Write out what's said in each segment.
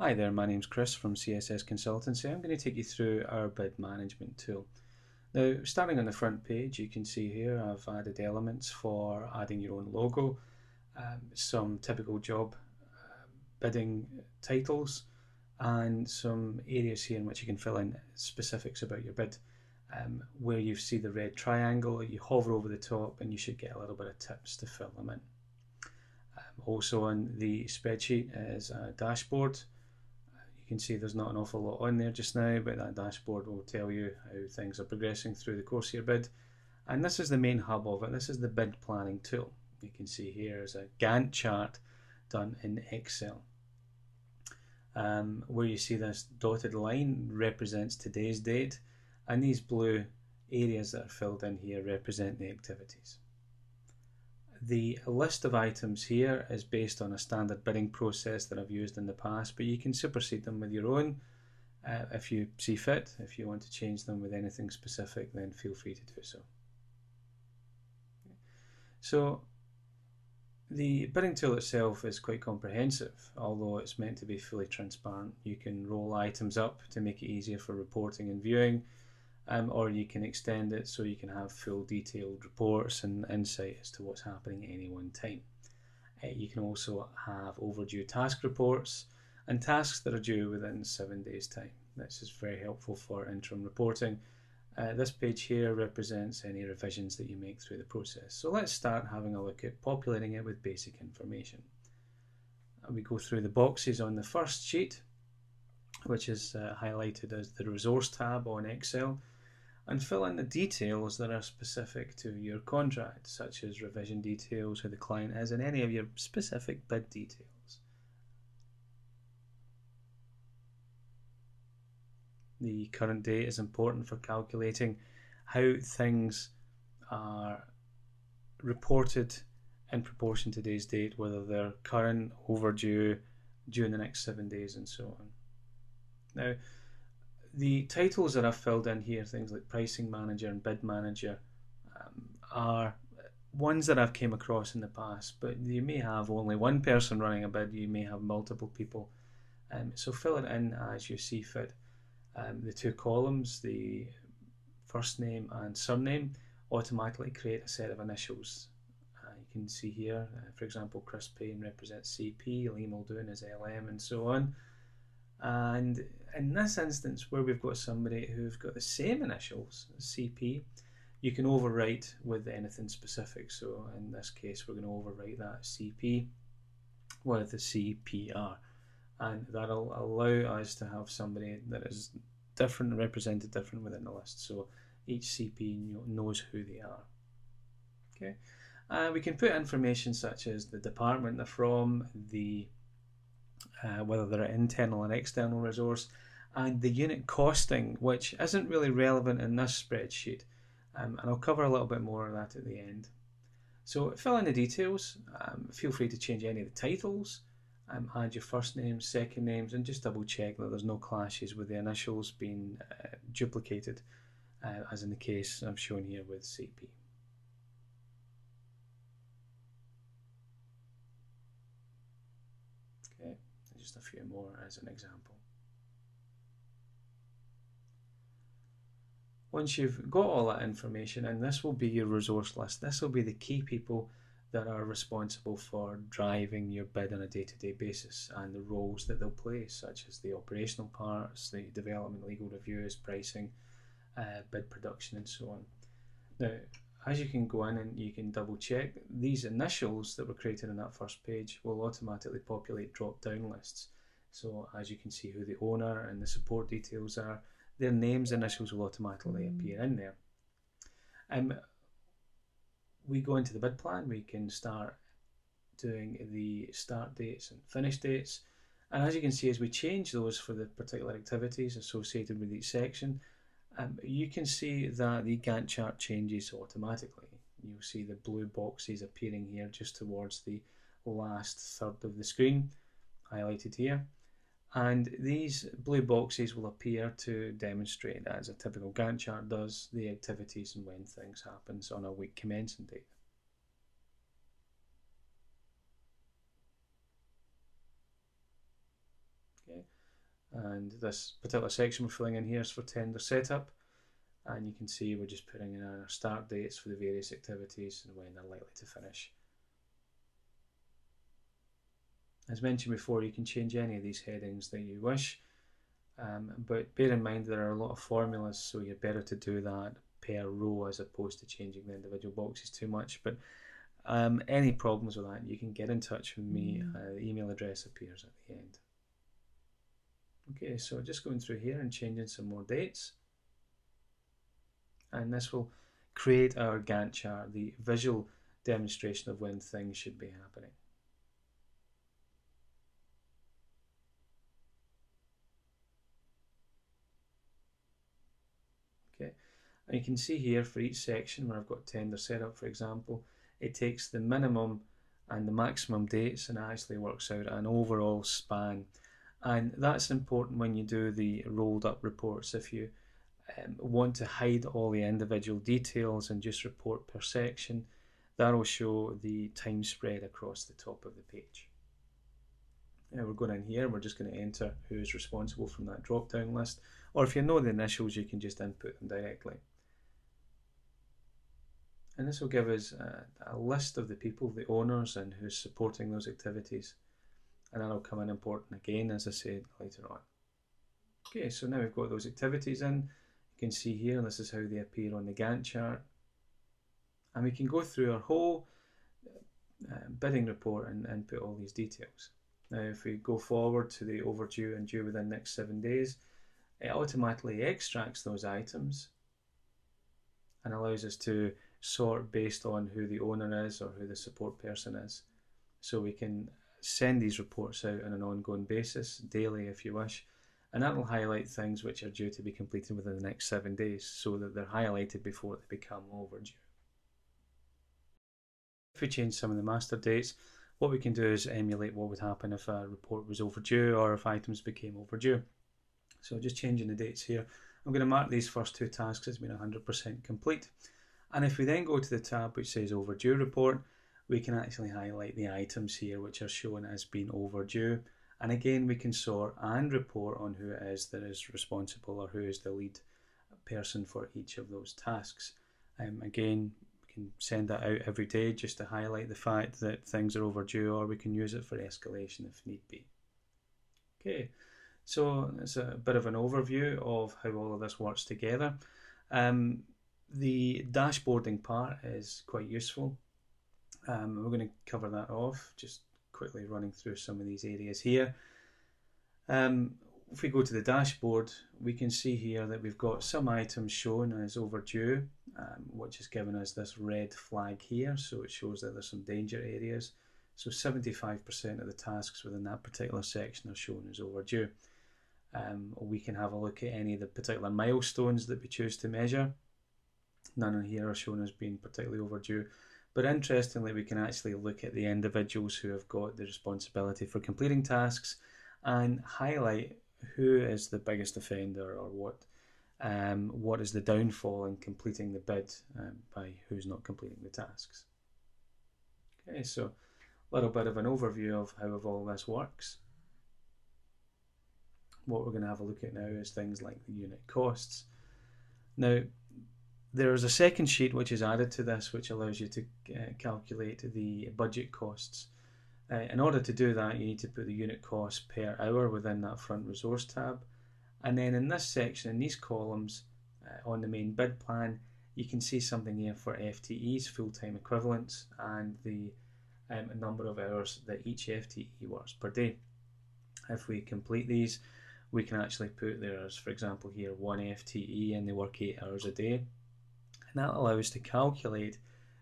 Hi there, my name's Chris from CSS Consultancy. I'm going to take you through our bid management tool. Now, starting on the front page, you can see here I've added elements for adding your own logo, some typical job bidding titles, and some areas here in which you can fill in specifics about your bid. Where you see the red triangle, you hover over the top and you should get a little bit of tips to fill them in. Also on the spreadsheet is a dashboard. You can see there's not an awful lot on there just now, but that dashboard will tell you how things are progressing through the course of your bid. And this is the main hub of it. This is the bid planning tool. You can see here is a Gantt chart done in Excel. Where you see this dotted line represents today's date, and these blue areas that are filled in here represent the activities. The list of items here is based on a standard bidding process that I've used in the past, but you can supersede them with your own if you see fit. If you want to change them with anything specific, then feel free to do so. So the bidding tool itself is quite comprehensive, although it's meant to be fully transparent. You can roll items up to make it easier for reporting and viewing, or you can extend it so you can have full detailed reports and insight as to what's happening at any one time. You can also have overdue task reports and tasks that are due within 7 days' time. This is very helpful for interim reporting. This page here represents any revisions that you make through the process. So let's start having a look at populating it with basic information. We go through the boxes on the first sheet, which is highlighted as the resource tab on Excel, and fill in the details that are specific to your contract, such as revision details, who the client is, and any of your specific bid details. The current date is important for calculating how things are reported in proportion to today's date, whether they're current, overdue, due in the next 7 days, and so on. Now, the titles that I've filled in here, things like pricing manager and bid manager, are ones that I've came across in the past, but you may have only one person running a bid, you may have multiple people, so fill it in as you see fit. The two columns, the first name and surname, automatically create a set of initials. You can see here, for example, Chris Payne represents CP, Lee Muldoon is LM, and so on. And in this instance, where we've got somebody who's got the same initials as CP, you can overwrite with anything specific. So in this case, we're going to overwrite that CP with the CPR. And that'll allow us to have somebody that is different, represented different within the list. So each CP knows who they are. Okay. We can put information such as the department they're from, the whether they're an internal or external resource, and the unit costing, which isn't really relevant in this spreadsheet, and I'll cover a little bit more of that at the end. So fill in the details, feel free to change any of the titles, add your first names, second names, and just double check that there's no clashes with the initials being duplicated, as in the case I've shown here with CP. Okay. Just a few more as an example. Once you've got all that information, and this will be your resource list, this will be the key people that are responsible for driving your bid on a day-to-day basis and the roles that they'll play, such as the operational parts, the development, legal reviews, pricing, bid production, and so on. Now, as you can go in and you can double check, these initials that were created on that first page will automatically populate drop-down lists. So as you can see who the owner and the support details are, their names initials will automatically appear in there. We go into the bid plan, we can start doing the start dates and finish dates. And as you can see, as we change those for the particular activities associated with each section, you can see that the Gantt chart changes automatically. You'll see the blue boxes appearing here just towards the last third of the screen, highlighted here. And these blue boxes will appear to demonstrate, as a typical Gantt chart does, the activities and when things happen on a week commencing date. Okay. And this particular section we're filling in here is for tender setup, and you can see we're just putting in our start dates for the various activities and when they're likely to finish. As mentioned before, you can change any of these headings that you wish, but bear in mind there are a lot of formulas, so you're better to do that per row as opposed to changing the individual boxes too much. But any problems with that, you can get in touch with me. The email address appears at the end. Okay, so just going through here and changing some more dates, and this will create our Gantt chart, the visual demonstration of when things should be happening. Okay, and you can see here for each section where I've got tender setup, for example, it takes the minimum and the maximum dates and actually works out an overall span. And that's important when you do the rolled up reports. If you want to hide all the individual details and just report per section, that will show the time spread across the top of the page. Now we're going in here, we're just going to enter who is responsible from that drop down list, or if you know the initials you can just input them directly. And this will give us a list of the people, the owners, and who's supporting those activities. And that'll come in important again, as I said, later on. Okay, so now we've got those activities in. You can see here, this is how they appear on the Gantt chart. And we can go through our whole bidding report and input all these details. Now, if we go forward to the overdue and due within the next 7 days, it automatically extracts those items and allows us to sort based on who the owner is or who the support person is. So we can send these reports out on an ongoing basis, daily if you wish, and that will highlight things which are due to be completed within the next 7 days so that they're highlighted before they become overdue. If we change some of the master dates, what we can do is emulate what would happen if a report was overdue or if items became overdue. So just changing the dates here, I'm going to mark these first two tasks as being 100% complete. And if we then go to the tab which says overdue report, we can actually highlight the items here which are shown as being overdue. And again, we can sort and report on who it is that is responsible or who is the lead person for each of those tasks. Again, we can send that out every day just to highlight the fact that things are overdue, or we can use it for escalation if need be. Okay, so it's a bit of an overview of how all of this works together. The dashboarding part is quite useful. We're going to cover that off, just quickly running through some of these areas here. If we go to the dashboard, we can see here that we've got some items shown as overdue, which has given us this red flag here, so it shows that there's some danger areas. So 75% of the tasks within that particular section are shown as overdue. We can have a look at any of the particular milestones that we choose to measure. None in here are shown as being particularly overdue. But interestingly, we can actually look at the individuals who have got the responsibility for completing tasks and highlight who is the biggest offender, or what is the downfall in completing the bid by who's not completing the tasks. Okay, so a little bit of an overview of how all this works. What we're going to have a look at now is things like the unit costs. Now, there's a second sheet which is added to this which allows you to calculate the budget costs. In order to do that, you need to put the unit cost per hour within that front resource tab. And then in this section, in these columns, on the main bid plan, you can see something here for FTEs, full-time equivalents, and the number of hours that each FTE works per day. If we complete these, we can actually put there's, for example, here 1 FTE and they work 8 hours a day. And that allows us to calculate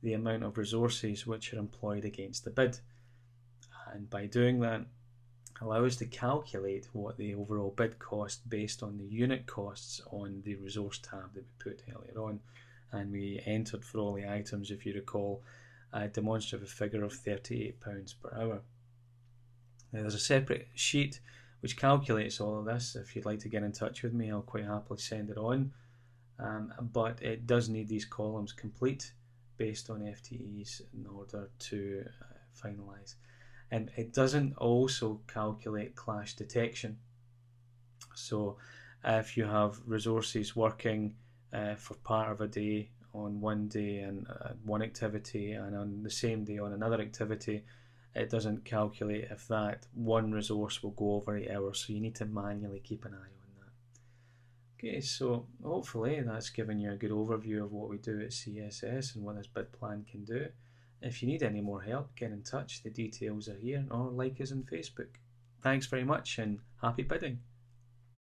the amount of resources which are employed against the bid. And by doing that, allow us to calculate what the overall bid cost based on the unit costs on the resource tab that we put earlier on. And we entered for all the items, if you recall, a demonstrative figure of £38 per hour. Now, there's a separate sheet which calculates all of this. If you'd like to get in touch with me, I'll quite happily send it on. But it does need these columns complete based on FTEs in order to finalise. And it doesn't also calculate clash detection. So if you have resources working for part of a day on one day and one activity, and on the same day on another activity, it doesn't calculate if that one resource will go over 8 hours, so you need to manually keep an eye on that. Okay, so hopefully that's given you a good overview of what we do at CSS and what this BidPlan can do. If you need any more help, get in touch. The details are here, or like us on Facebook. Thanks very much and happy bidding.